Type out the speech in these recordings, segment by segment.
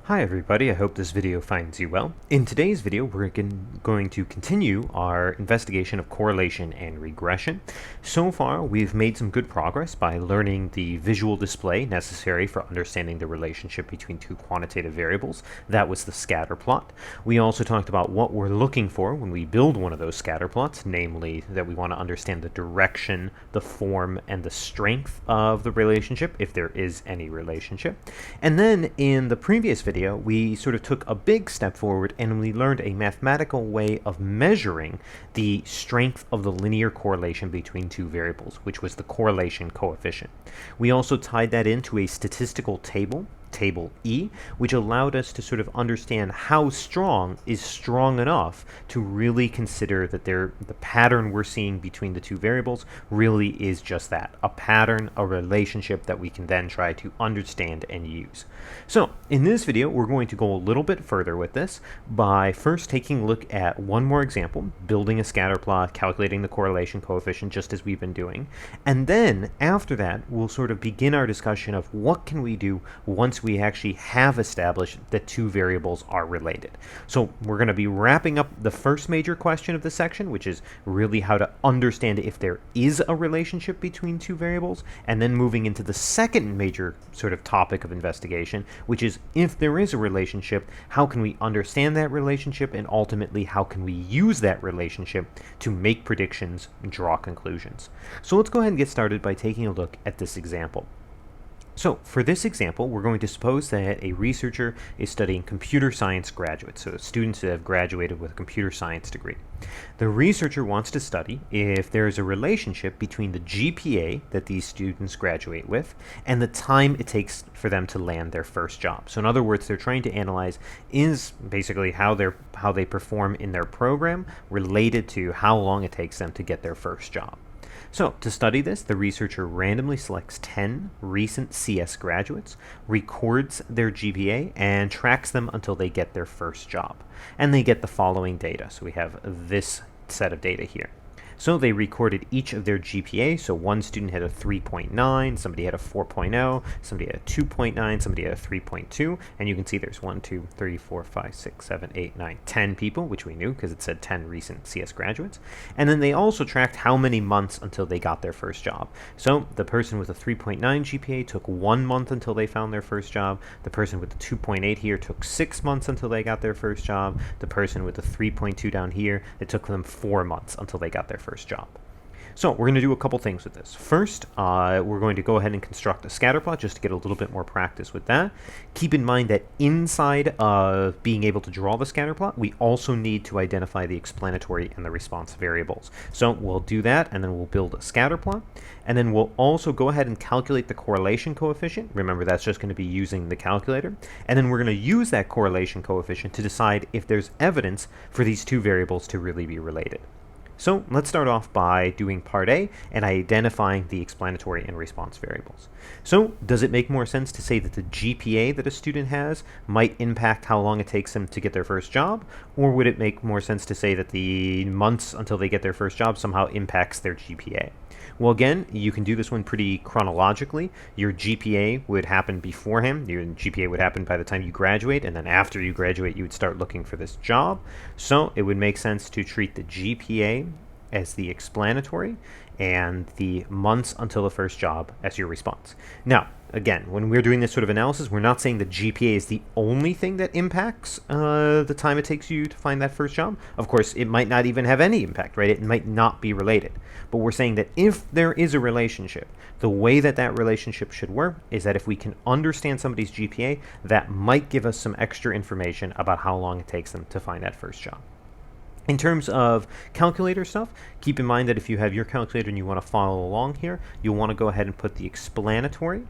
Hi everybody, I hope this video finds you well. In today's video, we're going to continue our investigation of correlation and regression. So far, we've made some good progress by learning the visual display necessary for understanding the relationship between two quantitative variables. That was the scatter plot. We also talked about what we're looking for when we build one of those scatter plots, namely that we want to understand the direction, the form, and the strength of the relationship, if there is any relationship. And then in the previous video, we sort of took a big step forward and we learned a mathematical way of measuring the strength of the linear correlation between two variables, which was the correlation coefficient. We also tied that into a statistical table, Table E, which allowed us to sort of understand how strong is strong enough to really consider that the pattern we're seeing between the two variables really is just that, a pattern, a relationship that we can then try to understand and use. So in this video, we're going to go a little bit further with this by first taking a look at one more example, building a scatter plot, calculating the correlation coefficient just as we've been doing. And then after that, we'll sort of begin our discussion of what can we do once we actually have established that two variables are related. So we're going to be wrapping up the first major question of this section, which is really how to understand if there is a relationship between two variables, and then moving into the second major sort of topic of investigation, which is if there is a relationship, how can we understand that relationship, and ultimately how can we use that relationship to make predictions and draw conclusions. So let's go ahead and get started by taking a look at this example. So for this example, we're going to suppose that a researcher is studying computer science graduates, so students that have graduated with a computer science degree. The researcher wants to study if there is a relationship between the GPA that these students graduate with and the time it takes for them to land their first job. So in other words, they're trying to analyze is basically how they perform in their program related to how long it takes them to get their first job. So to study this, the researcher randomly selects 10 recent CS graduates, records their GPA, and tracks them until they get their first job. And they get the following data. So we have this set of data here. So they recorded each of their GPA. So one student had a 3.9, somebody had a 4.0, somebody had a 2.9, somebody had a 3.2. And you can see there's 1, 2, 3, 4, 5, 6, 7, 8, 9, 10 people, which we knew because it said 10 recent CS graduates. And then they also tracked how many months until they got their first job. So the person with a 3.9 GPA took 1 month until they found their first job. The person with the 2.8 here took 6 months until they got their first job. The person with the 3.2 down here, it took them 4 months until they got their first job. So we're going to do a couple things with this. First, we're going to go ahead and construct a scatter plot just to get a little bit more practice with that. Keep in mind that inside of being able to draw the scatter plot, we also need to identify the explanatory and the response variables. So we'll do that, and then we'll build a scatter plot. And then we'll also go ahead and calculate the correlation coefficient. Remember, that's just going to be using the calculator. And then we're going to use that correlation coefficient to decide if there's evidence for these two variables to really be related. So let's start off by doing part A and identifying the explanatory and response variables. So does it make more sense to say that the GPA that a student has might impact how long it takes them to get their first job? Or would it make more sense to say that the months until they get their first job somehow impacts their GPA? Well, again, you can do this one pretty chronologically. Your GPA would happen beforehand. Your GPA would happen by the time you graduate, and then after you graduate, you would start looking for this job. So it would make sense to treat the GPA as the explanatory and the months until the first job as your response. Now, again, when we're doing this sort of analysis, we're not saying the GPA is the only thing that impacts the time it takes you to find that first job. Of course, it might not even have any impact, right? It might not be related. But we're saying that if there is a relationship, the way that that relationship should work is that if we can understand somebody's GPA, that might give us some extra information about how long it takes them to find that first job. In terms of calculator stuff, keep in mind that if you have your calculator and you want to follow along here, you'll want to go ahead and put the explanatory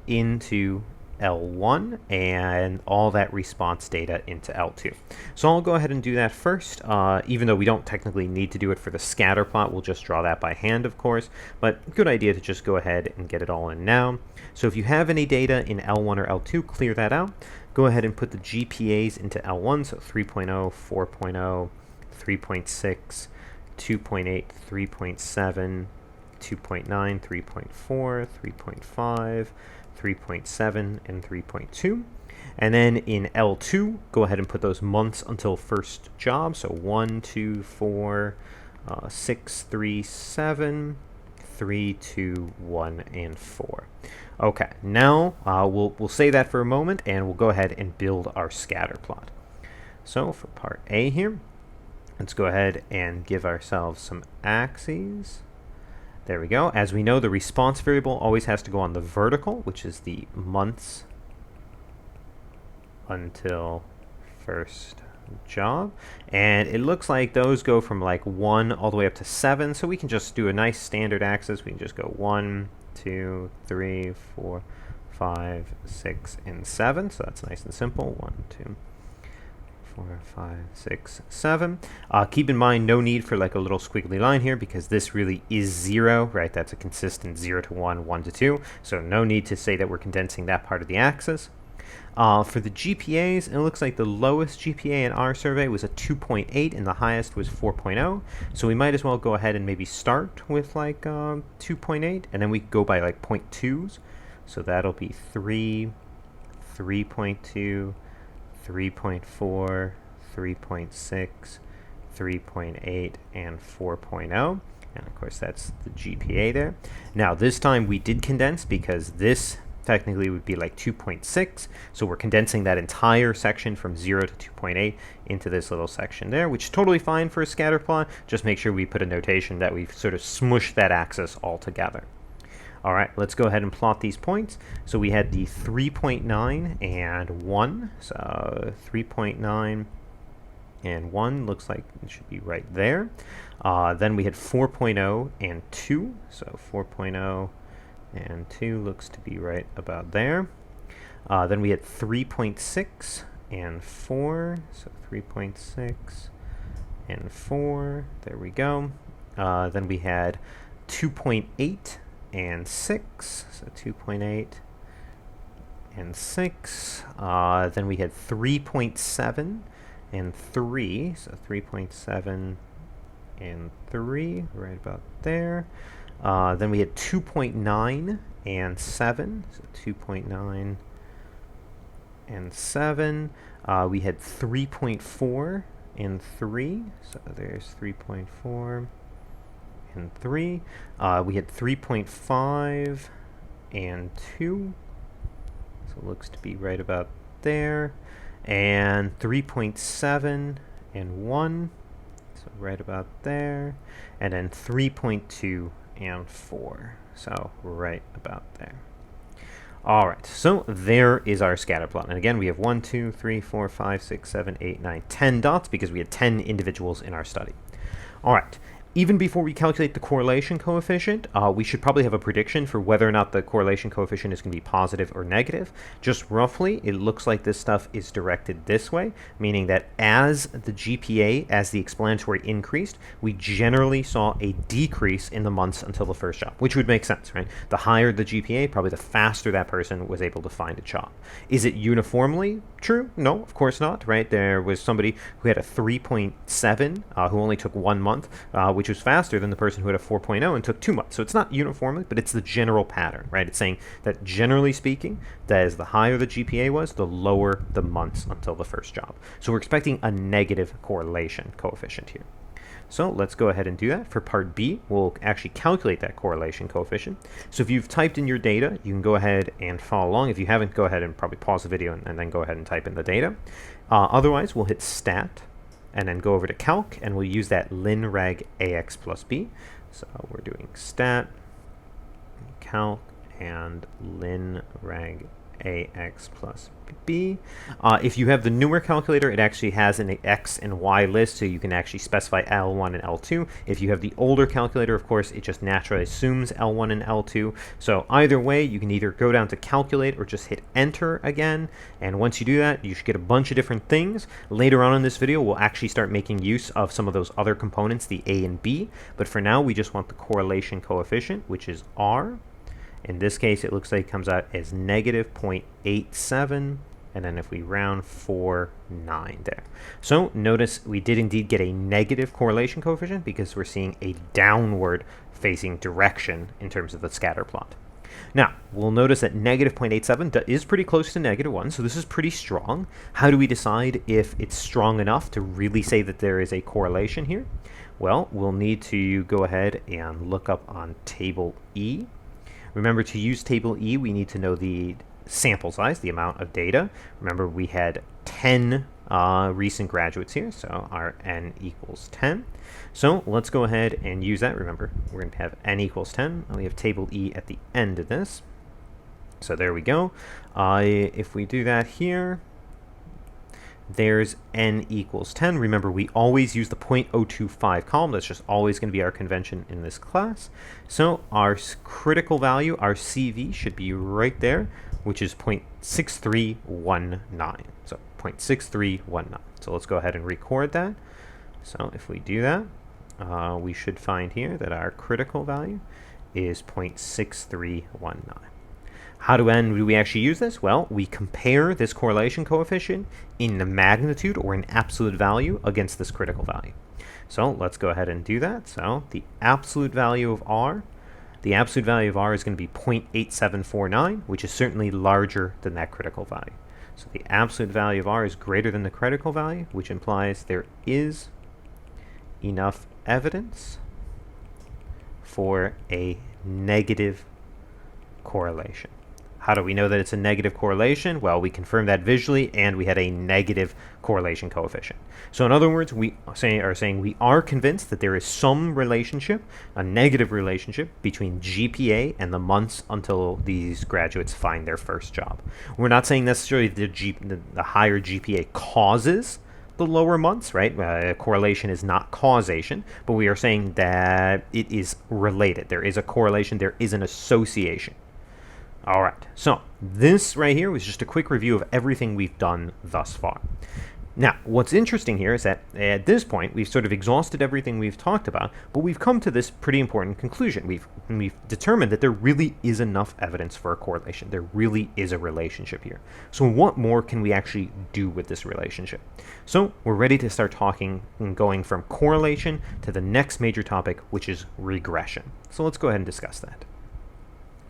into L1 and all that response data into L2. So I'll go ahead and do that first, even though we don't technically need to do it for the scatter plot. We'll just draw that by hand, of course, but good idea to just go ahead and get it all in now. So if you have any data in L1 or L2, clear that out. Go ahead and put the GPAs into L1, so 3.0, 4.0, 3.6, 2.8, 3.7, 2.9, 3.4, 3.5, 3.7, and 3.2. And then in L2, go ahead and put those months until first job. So 1, 2, 4, 6, 3, 7, 3, 2, 1, and 4. Okay, now we'll say that for a moment, and we'll go ahead and build our scatter plot. So for part A here, let's go ahead and give ourselves some axes. There we go. As we know, the response variable always has to go on the vertical, which is the months until first job. And it looks like those go from like 1 all the way up to 7. So we can just do a nice standard axis. We can just go 1, 2, 3, 4, 5, 6, and 7. So that's nice and simple. 1, 2, 4, 5, 6, 7. Keep in mind, no need for like a little squiggly line here because this really is 0, right? That's a consistent 0 to 1, 1 to 2. So no need to say that we're condensing that part of the axis. For the GPAs, it looks like the lowest GPA in our survey was a 2.8 and the highest was 4.0. So we might as well go ahead and maybe start with like 2.8 and then we go by like 0.2s. So that'll be 3, 3.2, 3.4, 3.6, 3.8, and 4.0. And of course that's the GPA there. Now this time we did condense because this technically would be like 2.6. So we're condensing that entire section from 0 to 2.8 into this little section there, which is totally fine for a scatter plot. Just make sure we put a notation that we've sort of smushed that axis all together. All right, let's go ahead and plot these points. So we had the 3.9 and 1. So 3.9 and 1 looks like it should be right there. Then we had 4.0 and 2. So 4.0 and 2 looks to be right about there. Then we had 3.6 and 4. So 3.6 and 4. There we go. Then we had 2.8 and 6. So 2.8 and 6. Then we had 3.7 and 3. So 3.7 and 3, right about there. Then we had 2.9 and 7. So 2.9 and 7. We had 3.4 and 3. So there's 3.4 and 3. We had 3.5 and 2. So it looks to be right about there. And 3.7 and 1. So right about there. And then 3.2 and 4. So right about there. All right, so there is our scatter plot. And again, we have 1, 2, 3, 4, 5, 6, 7, 8, 9, 10 dots because we had 10 individuals in our study. All right. Even before we calculate the correlation coefficient, we should probably have a prediction for whether or not the correlation coefficient is going to be positive or negative. Just roughly, it looks like this stuff is directed this way, meaning that as the GPA, as the explanatory increased, we generally saw a decrease in the months until the first job, which would make sense, right? The higher the GPA, probably the faster that person was able to find a job. Is it uniformly true? No, of course not, right? There was somebody who had a 3.7 who only took 1 month, which was faster than the person who had a 4.0 and took 2 months. So it's not uniformly, but it's the general pattern, right? It's saying that generally speaking, that as the higher the GPA was, the lower the months until the first job. So we're expecting a negative correlation coefficient here. So let's go ahead and do that. For part B, we'll actually calculate that correlation coefficient. So if you've typed in your data, you can go ahead and follow along. If you haven't, go ahead and probably pause the video and then go ahead and type in the data. Otherwise, we'll hit Stat and then go over to Calc, and we'll use that linreg AX plus B. So we're doing Stat, Calc, and linreg AX plus B. If you have the newer calculator, it actually has an X and Y list, so you can actually specify L1 and L2. If you have the older calculator, of course, it just naturally assumes L1 and L2. So either way, you can either go down to Calculate or just hit Enter again. And once you do that, you should get a bunch of different things. Later on in this video, we'll actually start making use of some of those other components, the A and B. But for now, we just want the correlation coefficient, which is R. In this case, it looks like it comes out as negative 0.87, and then if we round 4.9 there. So notice we did indeed get a negative correlation coefficient because we're seeing a downward facing direction in terms of the scatter plot. Now, we'll notice that negative 0.87 is pretty close to negative 1, so this is pretty strong. How do we decide if it's strong enough to really say that there is a correlation here? Well, we'll need to go ahead and look up on table E. Remember, to use table E, we need to know the sample size, the amount of data. Remember, we had 10 recent graduates here, so our n equals 10. So let's go ahead and use that. Remember, we're going to have n equals 10. We have table E at the end of this. So there we go. If we do that here, there's n equals 10. Remember, we always use the 0.025 column. That's just always going to be our convention in this class. So our critical value, our CV, should be right there, which is 0.6319. So 0.6319. So let's go ahead and record that. So if we do that, we should find here that our critical value is 0.6319. How do we actually use this? Well, we compare this correlation coefficient in the magnitude or in absolute value against this critical value. So let's go ahead and do that. So the absolute value of R, is going to be 0.8749, which is certainly larger than that critical value. So the absolute value of R is greater than the critical value, which implies there is enough evidence for a negative correlation. How do we know that it's a negative correlation? Well, we confirmed that visually, and we had a negative correlation coefficient. So in other words, we are saying we are convinced that there is some relationship, a negative relationship, between GPA and the months until these graduates find their first job. We're not saying necessarily the higher GPA causes the lower months, right? Correlation is not causation, but we are saying that it is related. There is a correlation, there is an association. All right, so this right here was just a quick review of everything we've done thus far. Now, what's interesting here is that at this point, we've sort of exhausted everything we've talked about, but we've come to this pretty important conclusion. We've determined that there really is enough evidence for a correlation. There really is a relationship here. So what more can we actually do with this relationship? So we're ready to start talking and going from correlation to the next major topic, which is regression. So let's go ahead and discuss that.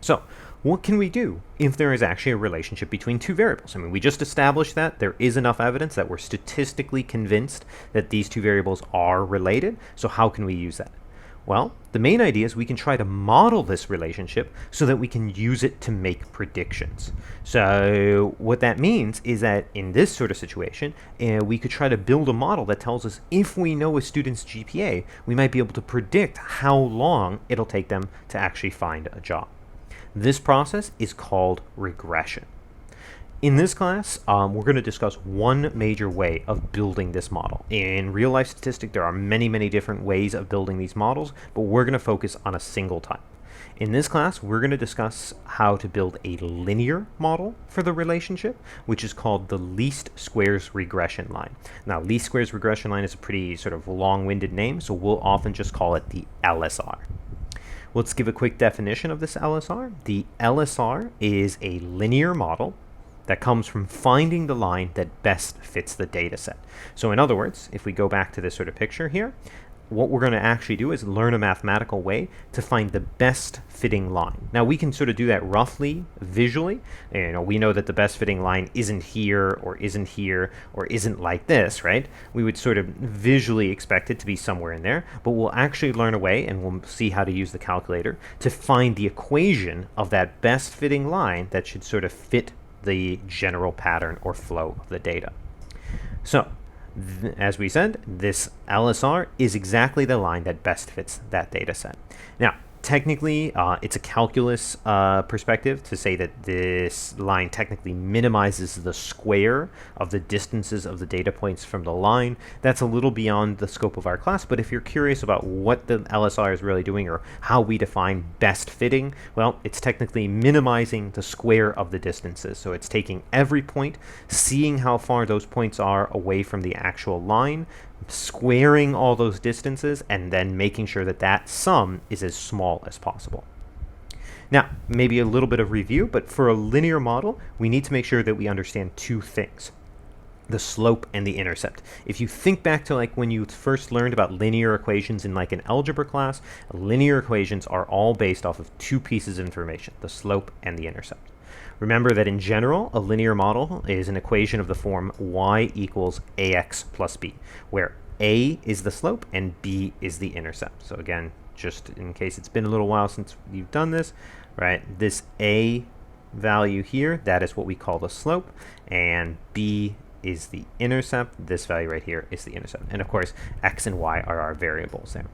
So what can we do if there is actually a relationship between two variables? I mean, we just established that there is enough evidence that we're statistically convinced that these two variables are related. So how can we use that? Well, the main idea is we can try to model this relationship so that we can use it to make predictions. So what that means is that in this sort of situation, we could try to build a model that tells us if we know a student's GPA, we might be able to predict how long it'll take them to actually find a job. This process is called regression. In this class, we're going to discuss one major way of building this model. In real-life statistics, there are many, many different ways of building these models, but we're going to focus on a single type. In this class, we're going to discuss how to build a linear model for the relationship, which is called the least squares regression line. Now, least squares regression line is a pretty sort of long-winded name, so we'll often just call it the LSR. Let's give a quick definition of this LSR. The LSR is a linear model that comes from finding the line that best fits the data set. So in other words, if we go back to this sort of picture here, what we're going to actually do is learn a mathematical way to find the best fitting line. Now we can sort of do that roughly, visually. We know that the best fitting line isn't here or isn't like this, right? We would sort of visually expect it to be somewhere in there, but we'll actually learn a way, and we'll see how to use the calculator to find the equation of that best fitting line that should sort of fit the general pattern or flow of the data. So as we said, this LSR is exactly the line that best fits that data set. Now, technically, it's a calculus perspective to say that this line technically minimizes the square of the distances of the data points from the line. That's a little beyond the scope of our class, but if you're curious about what the LSR is really doing or how we define best fitting, well, it's technically minimizing the square of the distances. So it's taking every point, seeing how far those points are away from the actual line, squaring all those distances, and then making sure that that sum is as small as possible. Now, maybe a little bit of review, but for a linear model, we need to make sure that we understand two things. the slope and the intercept. If you think back to like when you first learned about linear equations in like an algebra class, linear equations are all based off of two pieces of information, the slope and the intercept. Remember that in general, a linear model is an equation of the form y equals ax plus b, where a is the slope and b is the intercept. So again, just in case it's been a little while since you've done this, right, this a value here, that is what we call the slope, and b is the intercept. This value right here is the intercept. And of course, x and y are our variables there.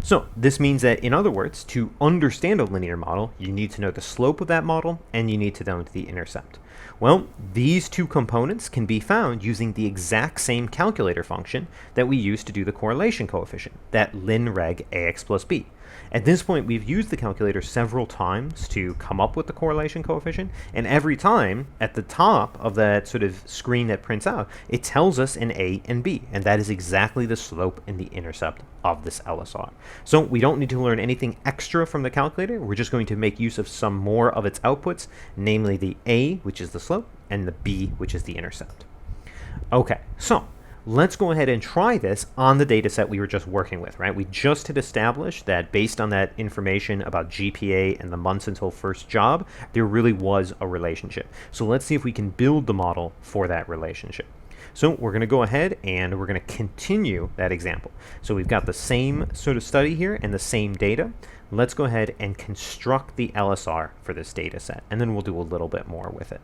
So this means that, in other words, to understand a linear model, you need to know the slope of that model and you need to know the intercept. Well, these two components can be found using the exact same calculator function that we use to do the correlation coefficient, that ln reg ax plus b. At this point, we've used the calculator several times to come up with the correlation coefficient, and every time at the top of that sort of screen that prints out, it tells us an a and b, and that is exactly the slope and the intercept of this LSR. So we don't need to learn anything extra from the calculator. We're just going to make use of some more of its outputs, namely the a, which is the slope, and the b, which is the intercept. Okay, so let's go ahead and try this on the data set we were just working with, right? We just had established that based on that information about GPA and the months until first job, there really was a relationship. So let's see if we can build the model for that relationship. So we're going to go ahead and we're going to continue that example. So we've got the same sort of study here and the same data. Let's go ahead and construct the LSR for this data set, and then we'll do a little bit more with it.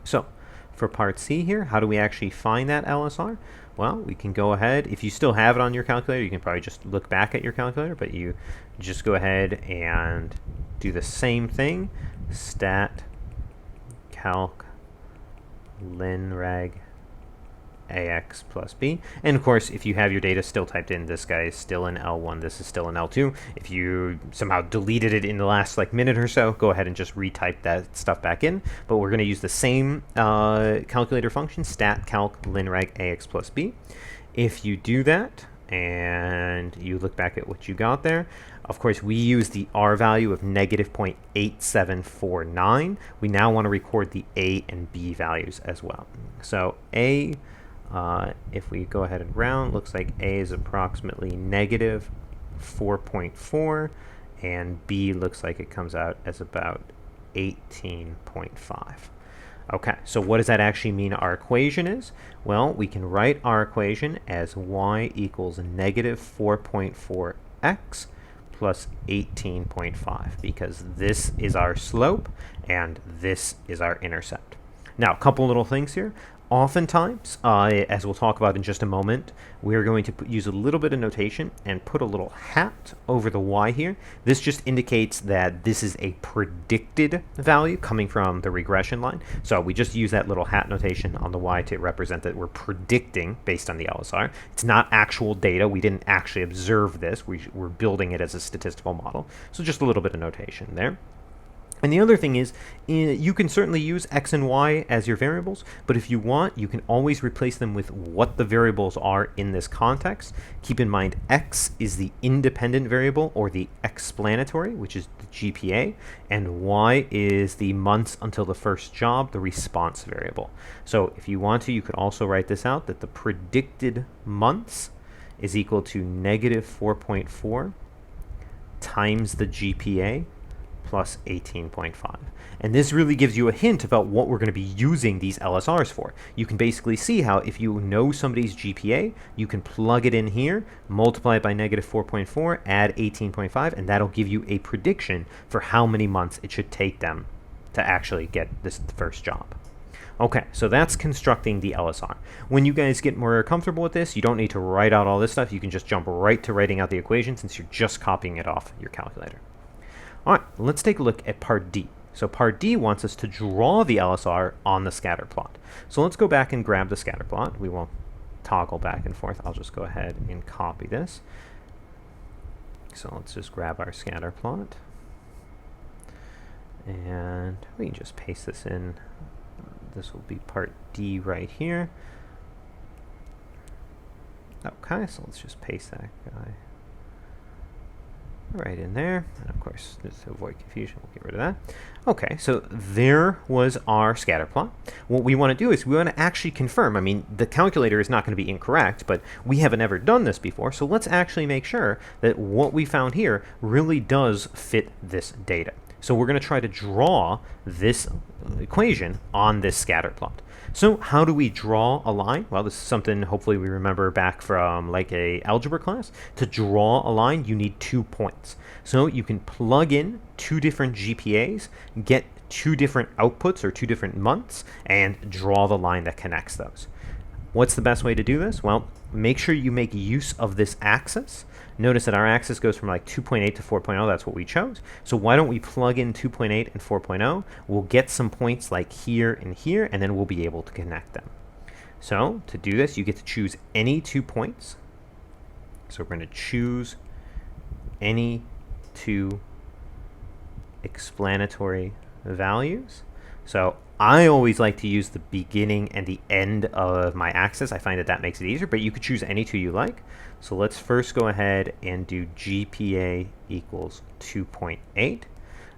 So for part C here, how do we actually find that LSR? Well, we can go ahead. If you still have it on your calculator, you can probably just look back at your calculator, but you just go ahead and do the same thing. Stat calc ln reg ax plus b. And of course, if you have your data still typed in, this guy is still in L1, this is still in L2. If you somehow deleted it in the last minute or so, go ahead and just retype that stuff back in. But we're going to use the same calculator function, stat calc ln reg ax plus b. If you do that and you look back at what you got there, of course, we use the R value of negative 0.8749. We now want to record the A and B values as well. So A, if we go ahead and round, looks like A is approximately negative 4.4, and B looks like it comes out as about 18.5. Okay, so what does that actually mean our equation is? Well, we can write our equation as y equals negative 4.4x plus 18.5, because this is our slope and this is our intercept. Now, a couple little things here. Oftentimes, as we'll talk about in just a moment, we're going to use a little bit of notation and put a little hat over the y here. This just indicates that this is a predicted value coming from the regression line. So we just use that little hat notation on the y to represent that we're predicting based on the LSR. It's not actual data. We didn't actually observe this. We're building it as a statistical model. So just a little bit of notation there. And the other thing is, you can certainly use x and y as your variables, but if you want, you can always replace them with what the variables are in this context. Keep in mind, x is the independent variable, or the explanatory, which is the GPA, and y is the months until the first job, the response variable. So if you want to, you could also write this out, that the predicted months is equal to negative 4.4 times the GPA plus 18.5. And this really gives you a hint about what we're going to be using these LSRs for. You can basically see how if you know somebody's GPA, you can plug it in here, multiply it by negative 4.4, add 18.5, and that'll give you a prediction for how many months it should take them to actually get this first job. Okay, so that's constructing the LSR. When you guys get more comfortable with this, you don't need to write out all this stuff. You can just jump right to writing out the equation since you're just copying it off your calculator. All right, let's take a look at part D. So part D wants us to draw the LSR on the scatter plot. So let's go back and grab the scatter plot. We won't toggle back and forth. I'll just go ahead and copy this. So let's just grab our scatter plot. And we can just paste this in. This will be part D right here. Okay, so let's just paste that guy right in there. And of course, just to avoid confusion, we'll get rid of that. Okay, so there was our scatter plot. What we want to do is we want to actually confirm. I mean, the calculator is not going to be incorrect, but we haven't ever done this before, so let's actually make sure that what we found here really does fit this data. So we're going to try to draw this equation on this scatter plot. So how do we draw a line? Well, this is something hopefully we remember back from like a algebra class. To draw a line, you need 2 points. So you can plug in 2 different GPAs, get 2 different outputs or 2 different months, and draw the line that connects those. What's the best way to do this? Well, make sure you make use of this axis. Notice that our axis goes from like 2.8 to 4.0. That's what we chose. So why don't we plug in 2.8 and 4.0? We'll get some points like here and here, and then we'll be able to connect them. So to do this, you get to choose any 2 points. So we're going to choose any 2 explanatory values. So I always like to use the beginning and the end of my axis. I find that that makes it easier, but you could choose any 2 you like. So let's first go ahead and do GPA equals 2.8.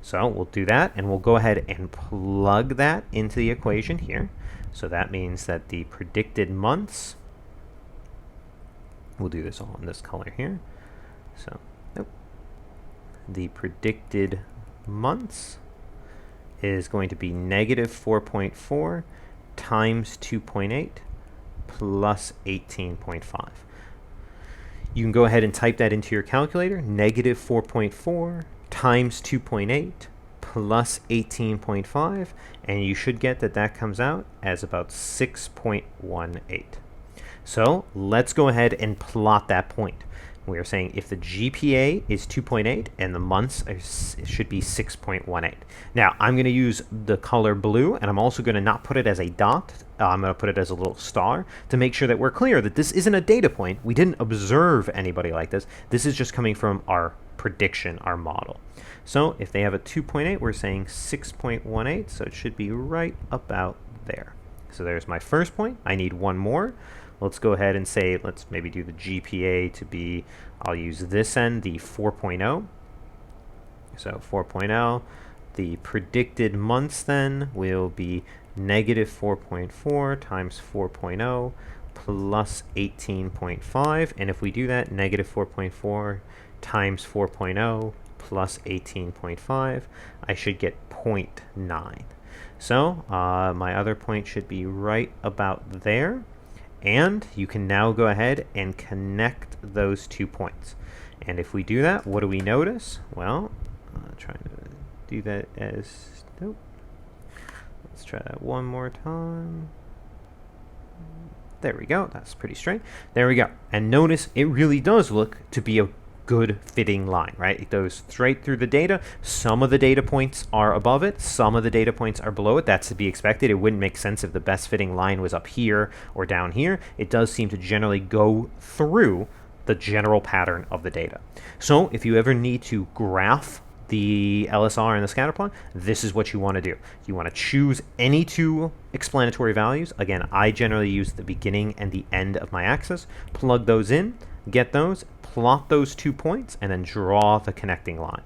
So we'll do that, and we'll go ahead and plug that into the equation here. So that means that the predicted months, we'll do this all in this color here. So the predicted months is going to be negative 4.4 times 2.8 plus 18.5. You can go ahead and type that into your calculator. Negative 4.4 times 2.8 plus 18.5, and you should get that that comes out as about 6.18. So let's go ahead and plot that point. We are saying if the GPA is 2.8 and the months should be 6.18. Now, I'm going to use the color blue, and I'm also going to not put it as a dot. I'm going to put it as a little star to make sure that we're clear that this isn't a data point. We didn't observe anybody like this. This is just coming from our prediction, our model. So if they have a 2.8, we're saying 6.18, so it should be right about there. So there's my first point. I need one more. Let's go ahead and say, let's maybe do the GPA to be, I'll use this end, the 4.0. So 4.0, the predicted months then will be negative 4.4 times 4.0 plus 18.5. And if we do that, negative 4.4 times 4.0 plus 18.5, I should get 0.9. So my other point should be right about there. And you can now go ahead and connect those 2 points. And if we do that, what do we notice? Well, trying to do that as, nope. Let's try that one more time. There we go. That's pretty straight. There we go. And notice it really does look to be a good fitting line, right? It goes straight through the data. Some of the data points are above it. Some of the data points are below it. That's to be expected. It wouldn't make sense if the best fitting line was up here or down here. It does seem to generally go through the general pattern of the data. So if you ever need to graph the LSR and the scatter plot, this is what you want to do. You want to choose any 2 explanatory values. Again, I generally use the beginning and the end of my axis. Plug those in, get those, plot those 2 points, and then draw the connecting line.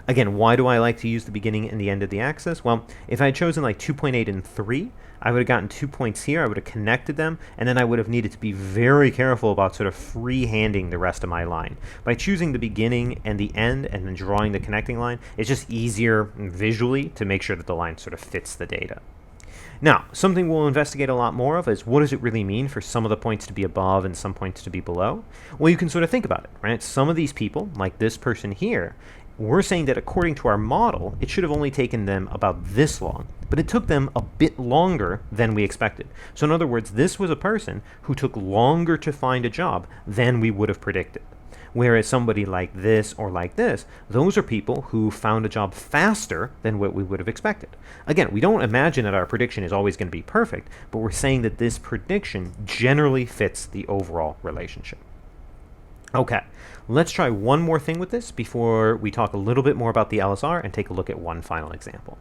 Again, why do I like to use the beginning and the end of the axis? Well, if I had chosen like 2.8 and 3, I would have gotten 2 points here, I would have connected them, and then I would have needed to be very careful about sort of free-handing the rest of my line. By choosing the beginning and the end and then drawing the connecting line, it's just easier visually to make sure that the line sort of fits the data. Now, something we'll investigate a lot more of is what does it really mean for some of the points to be above and some points to be below? Well, you can sort of think about it, right? Some of these people, like this person here, we're saying that according to our model, it should have only taken them about this long, but it took them a bit longer than we expected. So in other words, this was a person who took longer to find a job than we would have predicted. Whereas somebody like this or like this, those are people who found a job faster than what we would have expected. Again, we don't imagine that our prediction is always going to be perfect, but we're saying that this prediction generally fits the overall relationship. Okay, let's try one more thing with this before we talk a little bit more about the LSR and take a look at one final example.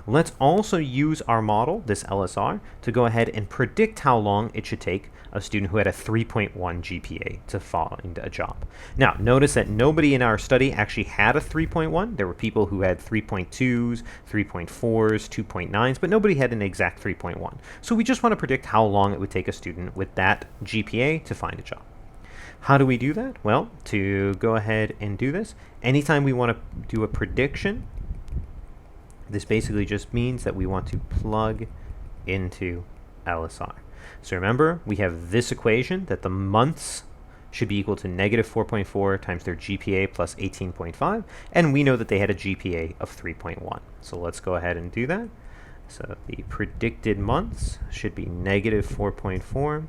Let's also use our model, this LSR, to go ahead and predict how long it should take a student who had a 3.1 GPA to find a job. Now, notice that nobody in our study actually had a 3.1. There were people who had 3.2s, 3.4s, 2.9s, but nobody had an exact 3.1. So we just want to predict how long it would take a student with that GPA to find a job. How do we do that? Well, to go ahead and do this, anytime we want to do a prediction, this basically just means that we want to plug into LSR. So remember, we have this equation that the months should be equal to negative 4.4 times their GPA plus 18.5, and we know that they had a GPA of 3.1. So let's go ahead and do that. So the predicted months should be negative 4.4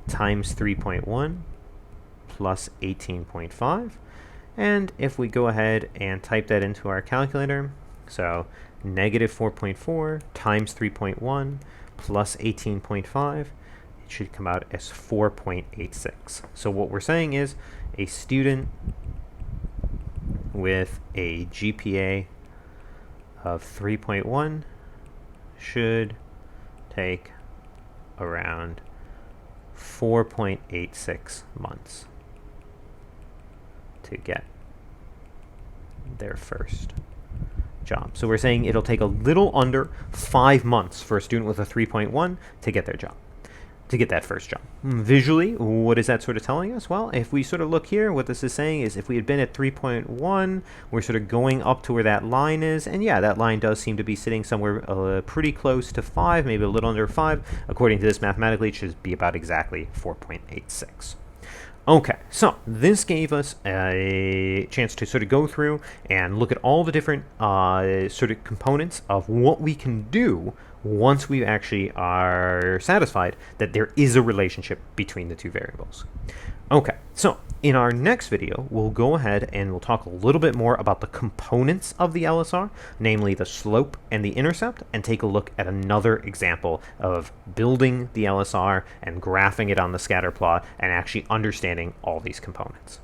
times 3.1 plus 18.5. And if we go ahead and type that into our calculator, so negative 4.4 times 3.1 plus 18.5, it should come out as 4.86. So what we're saying is a student with a GPA of 3.1 should take around 4.86 months to get their first job. So we're saying it'll take a little under 5 months for a student with a 3.1 to get their job, to get that first job. Visually, what is that sort of telling us? Well, if we sort of look here, what this is saying is if we had been at 3.1, we're sort of going up to where that line is, and yeah, that line does seem to be sitting somewhere pretty close to 5, maybe a little under 5. According to this, mathematically, it should be about exactly 4.86. Okay, so this gave us a chance to sort of go through and look at all the different sort of components of what we can do once we actually are satisfied that there is a relationship between the two variables. Okay, so in our next video, we'll go ahead and we'll talk a little bit more about the components of the LSR, namely the slope and the intercept, and take a look at another example of building the LSR and graphing it on the scatter plot and actually understanding all these components.